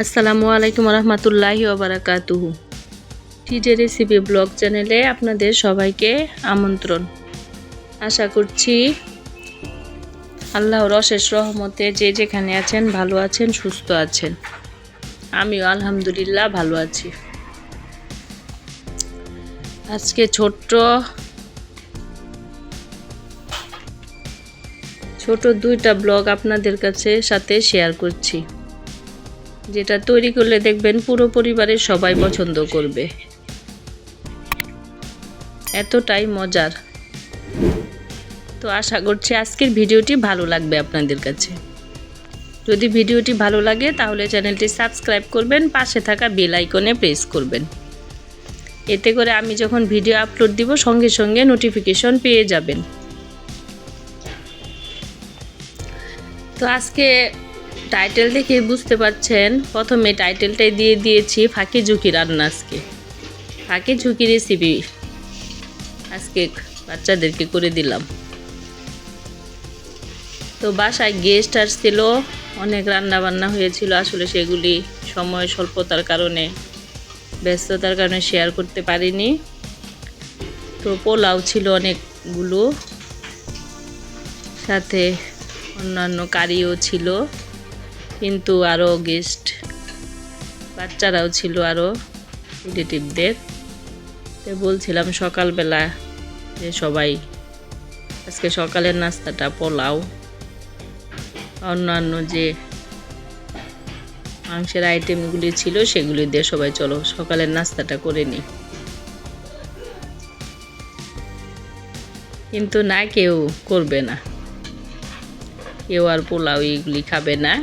আসসালামু আলাইকুম রহমতুল্লাহি ওয়া বারাকাতুহু। টিজে রেসিপি ব্লগ চ্যানেলে আপনাদের সবাইকে আমন্ত্রণ। আশা করছি আল্লাহর অশেষ রহমতে যে যেখানে আছেন ভালো আছেন, সুস্থ আছেন। আমিও আলহামদুলিল্লাহ ভালো আছি। আজকে ছোট দুইটা ব্লগ আপনাদের সাথে শেয়ার করছি, যেটা তৈরি করলে দেখবেন পুরো পরিবারের সবাই পছন্দ করবে, এতটাই মজার। তো আশা করছি আজকের ভিডিওটি ভালো লাগবে আপনাদের কাছে। যদি ভিডিওটি ভালো লাগে তাহলে চ্যানেলটি সাবস্ক্রাইব করবেন, পাশে থাকা বেল আইকনে প্রেস করবেন। এতে করে আমি যখন ভিডিও আপলোড দিব সঙ্গে সঙ্গে নোটিফিকেশন পেয়ে যাবেন। তো আজকে টাইটেল দেখে বুঝতে পারছেন, প্রথমে টাইটেলটাই দিয়ে দিয়েছি ফাঁকি ঝুঁকি রান্না। আজকে ফাঁকি ঝুঁকি রেসিপি আজকে বাচ্চাদেরকে করে দিলাম। তো বাসায় গেস্ট আসছিল, অনেক রান্না বান্না হয়েছিল, আসলে সেগুলি সময় স্বল্পতার কারণে, ব্যস্ততার কারণে শেয়ার করতে পারিনি। তো পোলাও ছিল অনেকগুলো, সাথে অন্যান্য কারিও ছিল, কিন্তু আরও গেস্ট বাচ্চারাও ছিল, আরও রিলেটিভদের। তো বলছিলাম সকালবেলা যে সবাই আজকে সকালের নাস্তাটা পোলাও, অন্যান্য যে মাংসের আইটেমগুলি ছিল সেগুলি দিয়ে সবাই চলো সকালের নাস্তাটা করে নিই। কিন্তু না, কেউ করবে না, কেউ আর পোলাও এইগুলি খাবে না।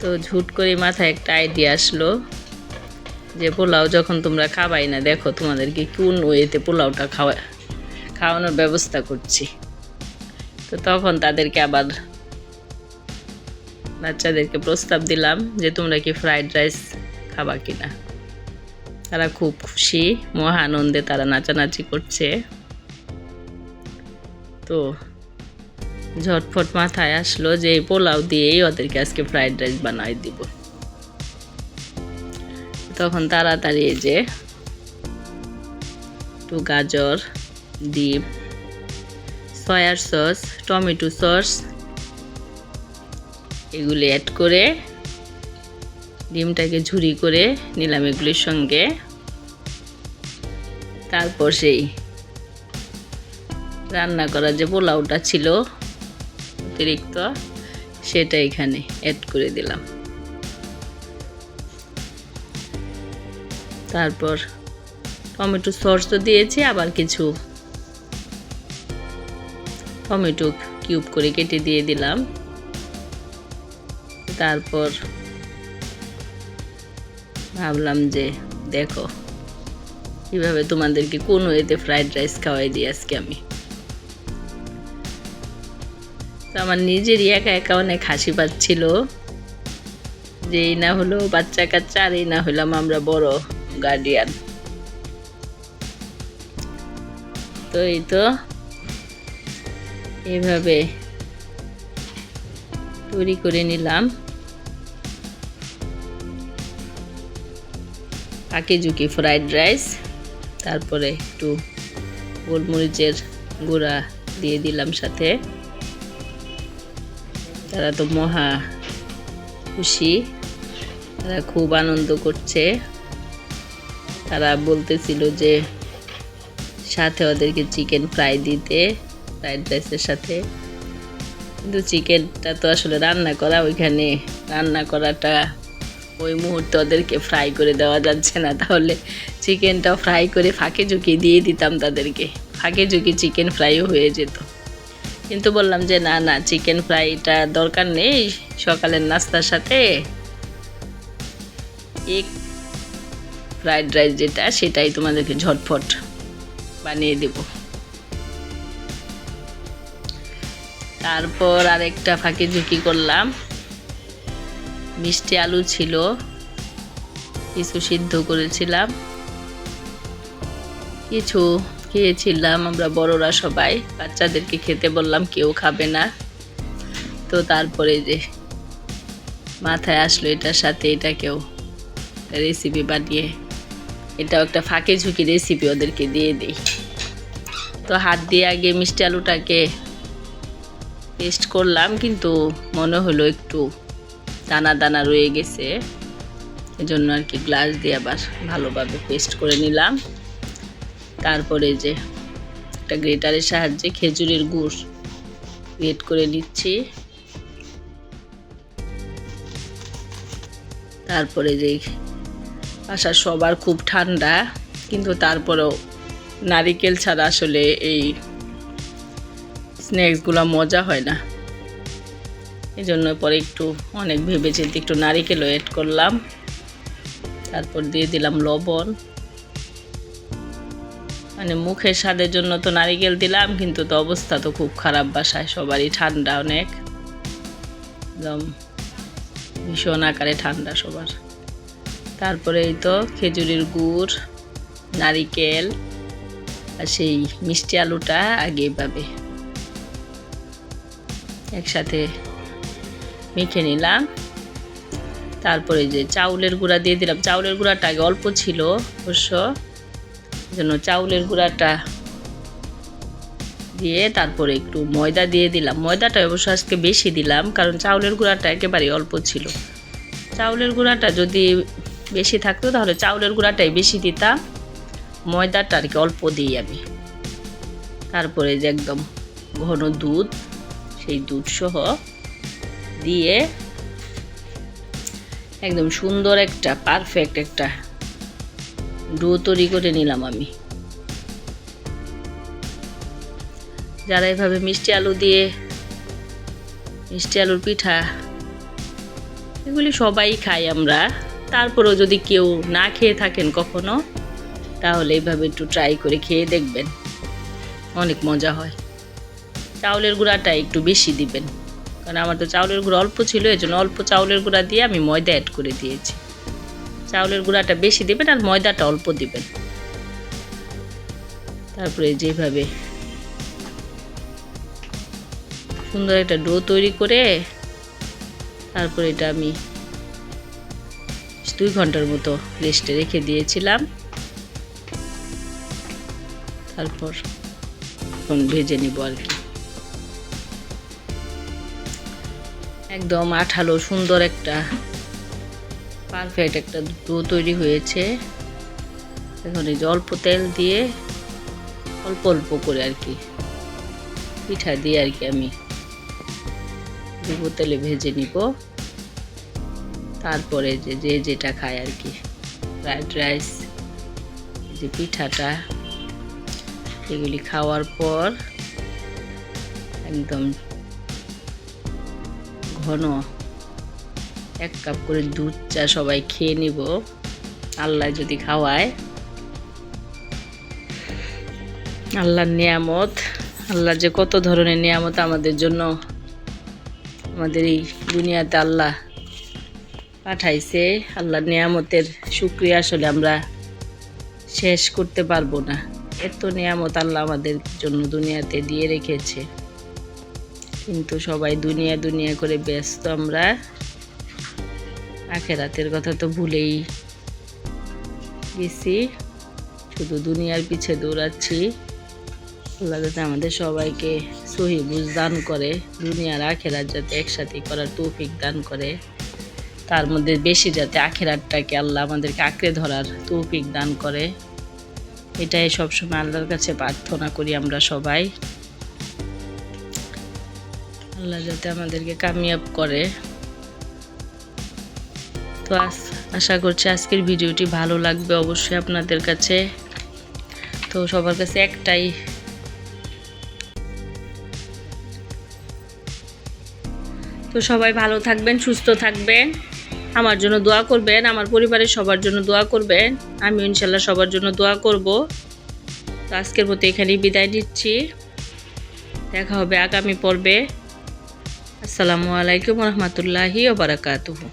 তো ঝুট করে মাথায় একটা আইডিয়া আসলো যে পোলাও যখন তোমরা খাবাই না, দেখো তোমাদেরকে কোন ওয়েতে পোলাওটা খাওয়ানোর ব্যবস্থা করছি। তো তখন তাদেরকে আবার বাচ্চাদেরকে প্রস্তাব দিলাম যে তোমরা কি ফ্রাইড রাইস খাবা কিনা। তারা খুব খুশি, মহা আনন্দে তারা নাচানাচি করছে। তো ঝটফট মাথায় আসলো যে এই পোলাও দিয়েই ওদেরকে আজকে ফ্রাইড রাইস বানাই দিব। তখন তাড়াতাড়ি যে একটু গাজর, ডিম, সয়ার সস, টমেটো সস এগুলি অ্যাড করে ডিমটাকে ঝুরি করে নিলাম এগুলির সঙ্গে। তারপর সেই রান্না করা যে পোলাওটা ছিল অতিরিক্ত, সেটা এখানে অ্যাড করে দিলাম। তারপর টমেটো সস তো দিয়েছি, আবার কিছু টমেটো কিউব করে কেটে দিয়ে দিলাম। তারপর ভাবলাম যে দেখো কিভাবে তোমাদেরকে কোন ওয়েতে ফ্রাইড রাইস খাওয়াই দিই আজকে আমি। তো আমার নিজেরই একা একা অনেক হাসি পাচ্ছিল, যে এই না হলো বাচ্চা কাচ্চা, আর এই না হইলাম আমরা বড় গার্ডিয়ান। তো এই তো এইভাবে তৈরি করে নিলাম ফাঁকি ঝুঁকি ফ্রাইড রাইস। তারপরে একটু গোলমরিচের গুঁড়া দিয়ে দিলাম সাথে। তারা তো মহা খুশি, তারা খুব আনন্দ করছে। তারা বলতেছিল যে সাথে ওদেরকে চিকেন ফ্রাই দিতে ফ্রাইড রাইসের সাথে, কিন্তু চিকেনটা তো আসলে রান্না করা, ওইখানে রান্না করাটা ওই মুহূর্তে ওদেরকে ফ্রাই করে দেওয়া যাচ্ছে না, তাহলে চিকেনটাও ফ্রাই করে ফাঁকে ঝুঁকি দিয়ে দিতাম তাদেরকে, ফাঁকে ঝুঁকি চিকেন ফ্রাইও হয়ে যেত। কিন্তু বললাম যে না না, চিকেন ফ্রাইটা দরকার নেই, সকালের নাস্তার সাথে এক ফ্রাইড রাইস যেটা সেটাই তোমাদেরকে ঝটফট বানিয়ে দেব। তারপর আরেকটা ফাঁকি ঝুঁকি করলাম, মিষ্টি আলু ছিল, কিছু সিদ্ধ করেছিলাম, কিছু খেয়েছিলাম আমরা বড়রা সবাই, বাচ্চাদেরকে খেতে বললাম, কেউ খাবে না। তো তারপরে যে মাথায় আসলো এটার সাথে এটাকেও রেসিপি বানিয়ে, এটাও একটা ফাঁকে ঝুঁকি রেসিপি ওদেরকে দিয়ে দিই। তো হাত দিয়ে আগে মিষ্টি আলুটাকে পেস্ট করলাম, কিন্তু মনে হলো একটু দানা দানা রয়ে গেছে, এজন্য আর কি গ্লাস দিয়ে আবার ভালোভাবে পেস্ট করে নিলাম। তারপরে যে একটা গ্রেটারের সাহায্যে খেজুরের গুড় গ্রেট করে নিচ্ছি। তারপরে যে বাসার সবার খুব ঠান্ডা, কিন্তু তারপরেও নারিকেল ছাড়া আসলে এই স্ন্যাক্সগুলো মজা হয় না, এই জন্য পরে একটু অনেক ভেবেচিন্তে একটু নারিকেলও অ্যাড করলাম। তারপর দিয়ে দিলাম লবণ, মানে মুখের স্বাদের জন্য তো নারিকেল দিলাম, কিন্তু তো অবস্থা তো খুব খারাপ বাসায় সবারই, ঠান্ডা অনেক, একদম ভীষণ আকারে ঠান্ডা সবার। তারপরে এই তো খেজুরের গুড়, নারিকেল আর সেই মিষ্টি আলুটা আগে এভাবে একসাথে মেখে নিলাম। তারপরে যে চাউলের গুঁড়া দিয়ে দিলাম, চাউলের গুঁড়াটা আগে অল্প ছিল অবশ্য, জন্য চাউলের গুঁড়াটা দিয়ে তারপরে একটু ময়দা দিয়ে দিলাম। ময়দাটা অবশ্য আজকে বেশি দিলাম, কারণ চাউলের গুঁড়াটা একেবারে অল্প ছিল। চাউলের গুঁড়াটা যদি বেশি থাকতো তাহলে চাউলের গুঁড়াটাই বেশি দিতাম, ময়দাটা আর কি অল্প দিই আমি। তারপরে যে একদম ঘন দুধ, সেই দুধ সহ দিয়ে একদম সুন্দর একটা পারফেক্ট একটা ডো তৈরি করে নিলাম আমি। যারা এভাবে মিষ্টি আলু দিয়ে মিষ্টি আলুর পিঠা এগুলি সবাই খাই আমরা, তারপরেও যদি কেউ না খেয়ে থাকেন কখনো, তাহলে এইভাবে একটু ট্রাই করে খেয়ে দেখবেন, অনেক মজা হয়। চাউলের গুঁড়াটা একটু বেশি দিবেন, কারণ আমার তো চাউলের গুঁড়া অল্প ছিল, এই জন্য অল্প চাউলের গুঁড়া দিয়ে আমি ময়দা অ্যাড করে দিয়েছি। চাউলের গুঁড়াটা বেশি দিবেন আর ময়দাটা অল্প দিবেন। তারপরে যেভাবে সুন্দর একটা ডো তৈরি করে তারপরে এটা আমি 2 ঘন্টার মতো রেস্টে রেখে দিয়েছিলাম। তারপর এখন ভেজে নিব আর কি। একদম আঠালো সুন্দর একটা পারফেক্ট একটা ডো তৈরি হয়েছে। এখন এই যে অল্প তেল দিয়ে অল্প অল্প করে আর কি পিঠা দিয়ে আর কি আমি ডুবো তেলে ভেজে নিব। তারপরে যে যেটা খায় আর কি, ফ্রাইড রাইস, যে পিঠাটা, এগুলি খাওয়ার পর একদম ঘন 1 কাপ করে দুধ চা সবাই খেয়ে নিব, আল্লাহ যদি খাওয়ায়। আল্লাহর নিয়ামত, আল্লাহ যে কত ধরনের নিয়ামত আমাদের জন্য, আমাদের এই দুনিয়াতে আল্লাহ পাঠাইছে। আল্লাহর নিয়ামতের শুকরিয়া আসলে আমরা শেষ করতে পারবো না, এত নিয়ামত আল্লাহ আমাদের জন্য দুনিয়াতে দিয়ে রেখেছে, কিন্তু সবাই দুনিয়া দুনিয়া করে ব্যস্ত। আমরা আখিরাতের কথা তো ভুলেই গেছি, শুধু দুনিয়ার পিছে দৌড়াচ্ছি। আল্লাহ যাতে আমাদের সবাইকে সহি বুঝ দান করে, দুনিয়ার আখিরাত যাতে একসাথে করার তৌফিক দান করে, তার মধ্যে বেশি যাতে আখিরাতটাকে আল্লাহ আমাদেরকে আঁকড়ে ধরার তৌফিক দান করে, এটাই সবসময় আল্লাহর কাছে প্রার্থনা করি আমরা সবাই। আল্লাহ যাতে আমাদেরকে কামিয়াব করে। তো আশা করছি আজকের ভিডিওটি ভালো লাগবে অবশ্যই আপনাদের কাছে। তো সবার কাছে একটাই, তো সবাই ভালো থাকবেন, সুস্থ থাকবেন, আমার জন্য দোয়া করবেন, আমার পরিবারের সবার জন্য দোয়া করবেন, আমি ইনশাল্লাহ সবার জন্য দোয়া করব। তো আজকের মতো এখানেই বিদায় নিচ্ছি, দেখা হবে আগামী পর্বে। আসসালামু আলাইকুম ওয়া রাহমাতুল্লাহি ওয়া বারাকাতুহু।